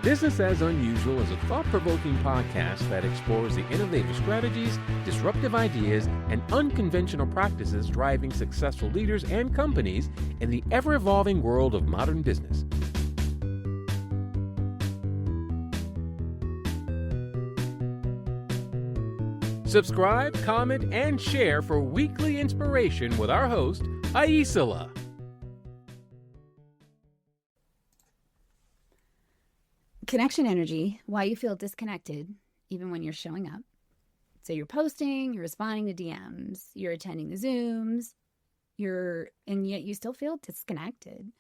Business as Unusual is a thought-provoking podcast that explores the innovative strategies, disruptive ideas, and unconventional practices driving successful leaders and companies in the ever-evolving world of modern business. Subscribe, comment, and share for weekly inspiration with our host, Aicila. Connection energy, why you feel disconnected even when you're showing up. So you're posting, you're responding to DMs, you're attending the Zooms, and yet you still feel disconnected.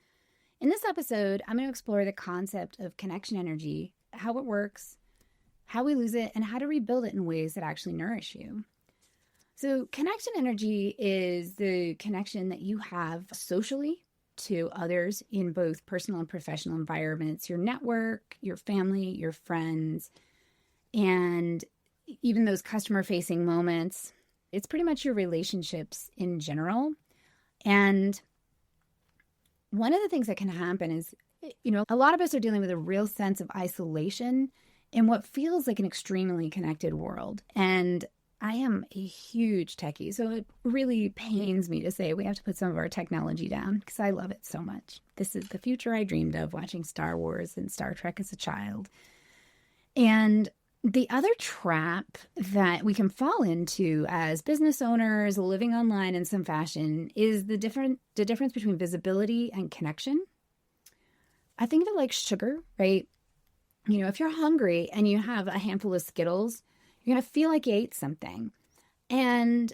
In this episode, I'm going to explore the concept of connection energy, how it works, how we lose it, and how to rebuild it in ways that actually nourish you. So connection energy is the connection that you have socially to others in both personal and professional environments, your network, your family, your friends, and even those customer-facing moments. It's pretty much your relationships in general. And one of the things that can happen is, a lot of us are dealing with a real sense of isolation in what feels like an extremely connected world. And I am a huge techie, so it really pains me to say we have to put some of our technology down because I love it so much. This is the future I dreamed of, watching Star Wars and Star Trek as a child. And the other trap that we can fall into as business owners living online in some fashion is the difference between visibility and connection. I think of it like sugar, right? If you're hungry and you have a handful of Skittles, you're going to feel like you ate something. And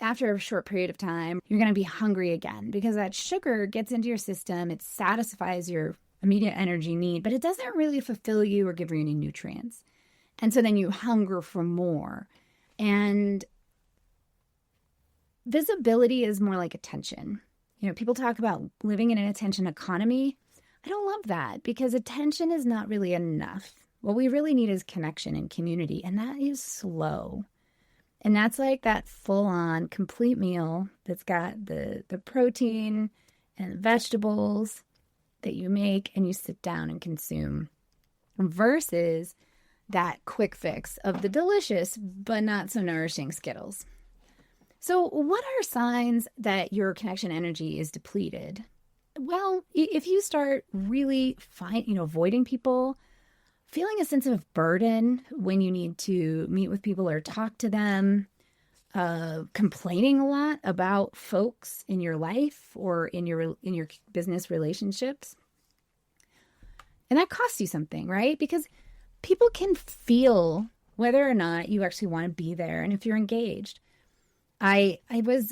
after a short period of time, you're going to be hungry again because that sugar gets into your system. It satisfies your immediate energy need, but it doesn't really fulfill you or give you any nutrients. And so then you hunger for more. And visibility is more like attention. People talk about living in an attention economy. I don't love that because attention is not really enough. What we really need is connection and community, and that is slow. And that's like that full-on complete meal that's got the protein and the vegetables that you make and you sit down and consume versus that quick fix of the delicious but not so nourishing Skittles. So what are signs that your connection energy is depleted? Well, if you start really avoiding people, feeling a sense of burden when you need to meet with people or talk to them, complaining a lot about folks in your life or in your business relationships. And that costs you something, right? Because people can feel whether or not you actually want to be there and if you're engaged. I was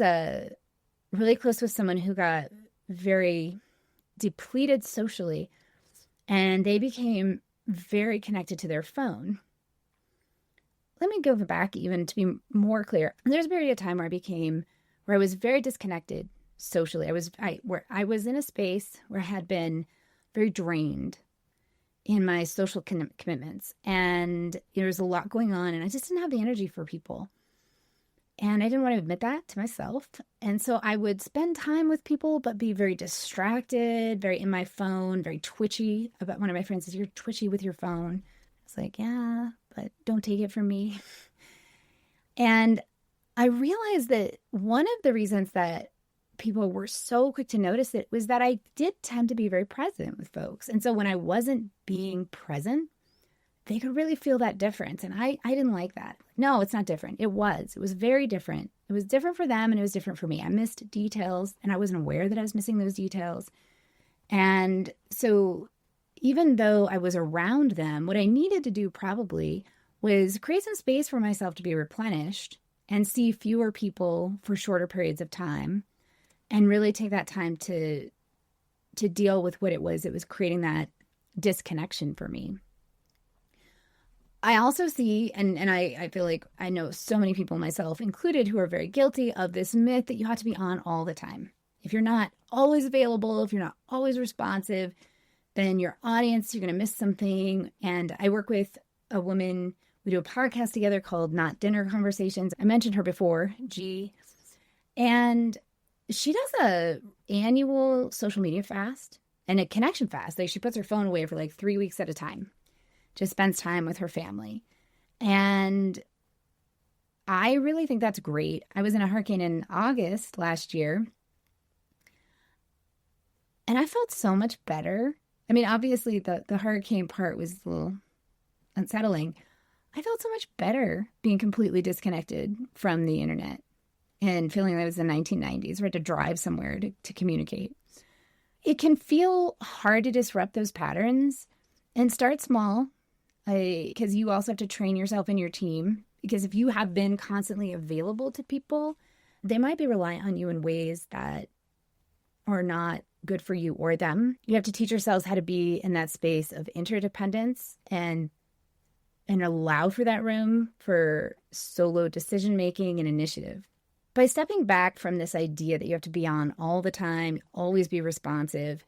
really close with someone who got very depleted socially, and they became very connected to their phone. Let me go back even to be more clear. There's a period of time where I was very disconnected socially. I was in a space where I had been very drained in my social commitments, and there was a lot going on, and I just didn't have the energy for people. And I didn't want to admit that to myself. And so I would spend time with people, but be very distracted, very in my phone, very twitchy. One of my friends says, "You're twitchy with your phone." I was like, yeah, but don't take it from me. And I realized that one of the reasons that people were so quick to notice it was that I did tend to be very present with folks. And so when I wasn't being present, they could really feel that difference. And I didn't like that. No, it's not different. It was very different. It was different for them and it was different for me. I missed details and I wasn't aware that I was missing those details. And so even though I was around them, what I needed to do probably was create some space for myself to be replenished and see fewer people for shorter periods of time and really take that time to deal with what it was creating that disconnection for me. I also see, and I feel like I know so many people, myself included, who are very guilty of this myth that you have to be on all the time. If you're not always available, if you're not always responsive, then your audience, you're going to miss something. And I work with a woman, we do a podcast together called Not Dinner Conversations. I mentioned her before, G. And she does a annual social media fast and a connection fast. Like she puts her phone away for like 3 weeks at a time. just spends time with her family. And I really think that's great. I was in a hurricane in August last year, and I felt so much better. I mean, obviously the hurricane part was a little unsettling. I felt so much better being completely disconnected from the internet and feeling like it was the 1990s. We had to drive somewhere to communicate. It can feel hard to disrupt those patterns and start small, because you also have to train yourself and your team. Because if you have been constantly available to people, they might be reliant on you in ways that are not good for you or them. You have to teach yourselves how to be in that space of interdependence and allow for that room for solo decision-making and initiative. By stepping back from this idea that you have to be on all the time, always be responsive,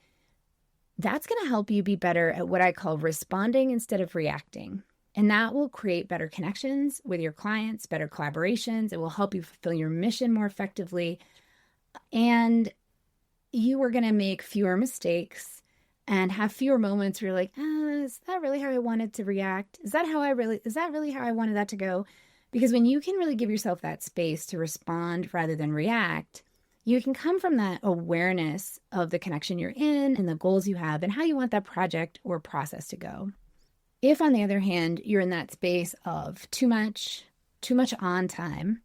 that's going to help you be better at what I call responding instead of reacting. And that will create better connections with your clients, better collaborations. It will help you fulfill your mission more effectively. And you are going to make fewer mistakes and have fewer moments where you're like, is that really how I wanted to react? Is that really how I wanted that to go? Because when you can really give yourself that space to respond rather than react, you can come from that awareness of the connection you're in and the goals you have and how you want that project or process to go. If, on the other hand, you're in that space of too much on time,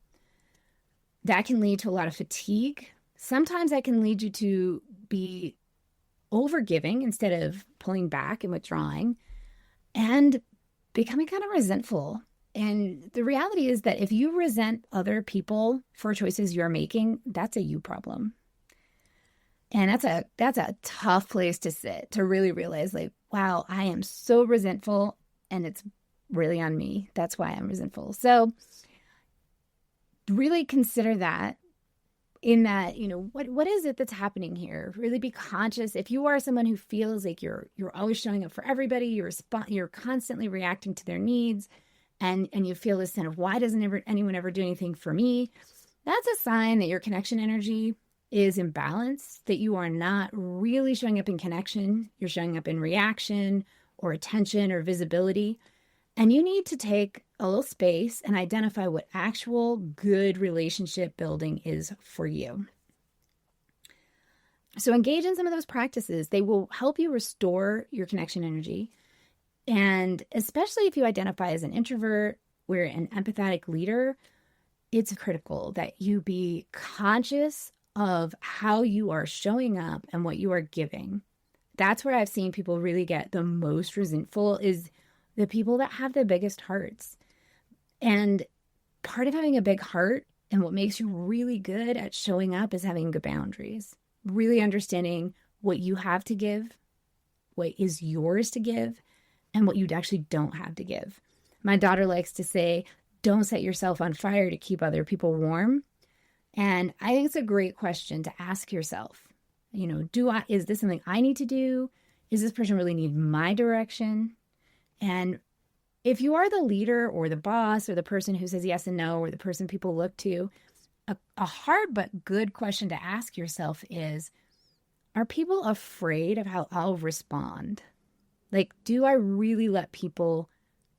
that can lead to a lot of fatigue. Sometimes that can lead you to be overgiving instead of pulling back and withdrawing and becoming kind of resentful. And the reality is that if you resent other people for choices you're making, that's a you problem. And that's a tough place to sit, to really realize, like, wow, I am so resentful and it's really on me. That's why I'm resentful. So really consider that, in that, what is it that's happening here? Really be conscious. If you are someone who feels like you're always showing up for everybody, you're constantly reacting to their needs, and you feel this sense of, why doesn't anyone ever do anything for me? That's a sign that your connection energy is imbalanced, that you are not really showing up in connection. You're showing up in reaction or attention or visibility. And you need to take a little space and identify what actual good relationship building is for you. So engage in some of those practices. They will help you restore your connection energy. And especially if you identify as an introvert or an empathetic leader, it's critical that you be conscious of how you are showing up and what you are giving. That's where I've seen people really get the most resentful, is the people that have the biggest hearts. And part of having a big heart and what makes you really good at showing up is having good boundaries, really understanding what you have to give, what is yours to give, and what you actually don't have to give. My daughter likes to say, don't set yourself on fire to keep other people warm. And I think it's a great question to ask yourself. Is this something I need to do? Is this person really need my direction? And if you are the leader or the boss or the person who says yes and no, or the person people look to, a hard but good question to ask yourself is, are people afraid of how I'll respond? Like, do I really let people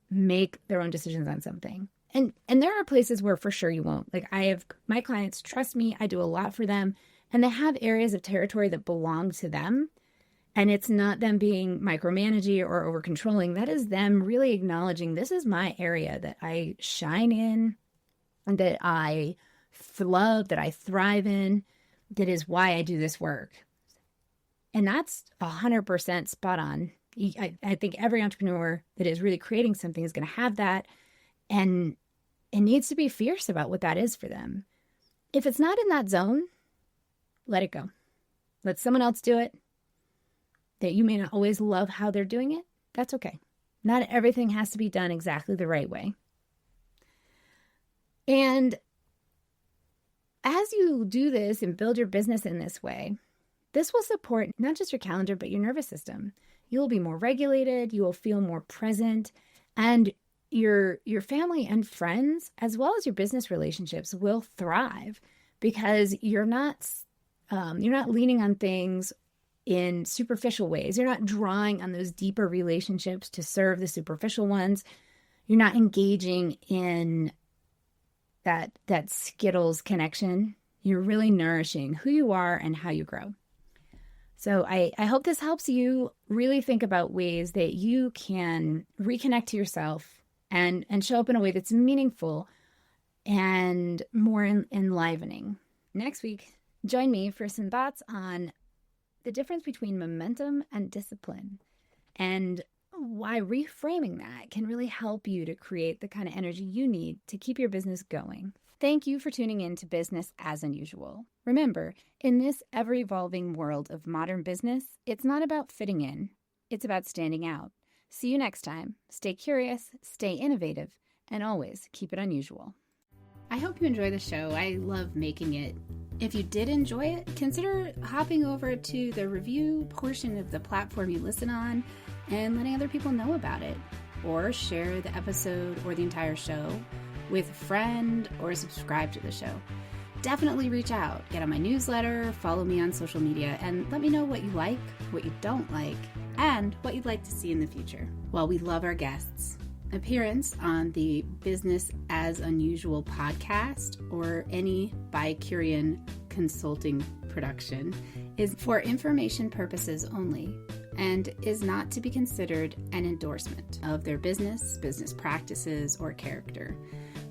make their own decisions on something? And there are places where for sure you won't. Like, I have my clients trust me, I do a lot for them, and they have areas of territory that belong to them. And it's not them being micromanaging or over controlling. That is them really acknowledging, this is my area that I shine in, and that I love, that I thrive in, that is why I do this work. And that's 100% spot on. I think every entrepreneur that is really creating something is going to have that. And it needs to be fierce about what that is for them. If it's not in that zone, let it go. Let someone else do it. That you may not always love how they're doing it. That's okay. Not everything has to be done exactly the right way. And as you do this and build your business in this way, this will support not just your calendar, but your nervous system. You will be more regulated. You will feel more present. And your family and friends, as well as your business relationships, will thrive, because you're not leaning on things in superficial ways. You're not drawing on those deeper relationships to serve the superficial ones. You're not engaging in that Skittles connection. You're really nourishing who you are and how you grow. So I hope this helps you really think about ways that you can reconnect to yourself and show up in a way that's meaningful and more enlivening. Next week, join me for some thoughts on the difference between momentum and discipline and why reframing that can really help you to create the kind of energy you need to keep your business going. Thank you for tuning in to Business as Unusual. Remember, in this ever-evolving world of modern business, it's not about fitting in, it's about standing out. See you next time. Stay curious, stay innovative, and always keep it unusual. I hope you enjoy the show. I love making it. If you did enjoy it, consider hopping over to the review portion of the platform you listen on and letting other people know about it. Or share the episode or the entire show with a friend or subscribe to the show. Definitely reach out, get on my newsletter, follow me on social media, and let me know what you like, what you don't like, and what you'd like to see in the future. Well, we love our guests. Appearance on the Business as Unusual podcast or any Bicurean consulting production is for information purposes only and is not to be considered an endorsement of their business practices, or character.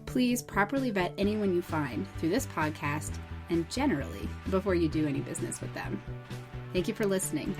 Please properly vet anyone you find through this podcast and generally before you do any business with them. Thank you for listening.